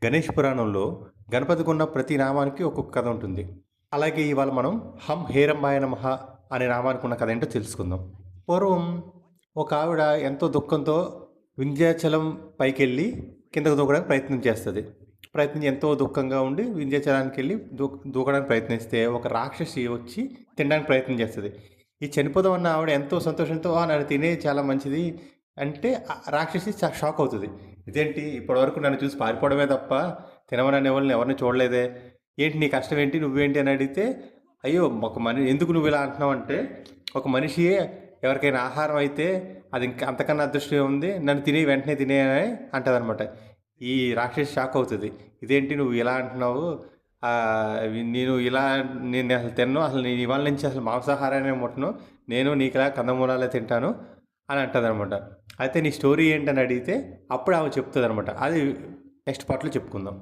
గణేష్ పురాణంలో గణపతికి ఉన్న ప్రతి నామానికి ఒక్కొక్క కథ ఉంటుంది. అలాగే ఇవాళ మనం హం హేరంబాయ నమః అనే నామానికి ఉన్న కథ ఏంటో తెలుసుకుందాం. పూర్వం ఒక ఆవిడ ఎంతో దుఃఖంతో వింధ్యాచలం పైకెళ్ళి కిందకు దూకడానికి ప్రయత్నం చేస్తుంది. ప్రయత్నించి ఎంతో దుఃఖంగా ఉండి వింధ్యాచలానికి వెళ్ళి దూకడానికి ప్రయత్నిస్తే ఒక రాక్షసి వచ్చి తినడానికి ప్రయత్నం చేస్తుంది. ఈ చనిపోదాం అన్న ఆవిడ ఎంతో సంతోషంతో నన్ను తినే చాలా మంచిది అంటే రాక్షసి షాక్ అవుతుంది. ఇదేంటి ఇప్పటివరకు నన్ను చూసి పారిపోవడమే తప్ప తినమని ఎవరిని చూడలేదే, ఏంటి నీ కష్టం ఏంటి, నువ్వేంటి అని అడిగితే, అయ్యో ఒక ఎందుకు నువ్వు ఇలా అంటున్నావు అంటే, ఒక మనిషియే ఎవరికైనా ఆహారం అయితే అది ఇంకా అంతకన్నా అదృష్టం ఉంది, నన్ను వెంటనే తినే అని అంటుంది అనమాట. ఈ రాక్షసి షాక్ అవుతుంది. ఇదేంటి నువ్వు ఇలా అంటున్నావు, నేను అసలు తిన్నాను, అసలు నేను ఇవాళ నుంచి అసలు మాంసాహారాన్ని ముట్టను, నేను నీకులా కందమూలాలే తింటాను అని అంటుంది అనమాట. అయితే నీ స్టోరీ ఏంటని అడిగితే అప్పుడు ఆమె చెప్తుంది అనమాట. అది నెక్స్ట్ పార్ట్లో చెప్పుకుందాం.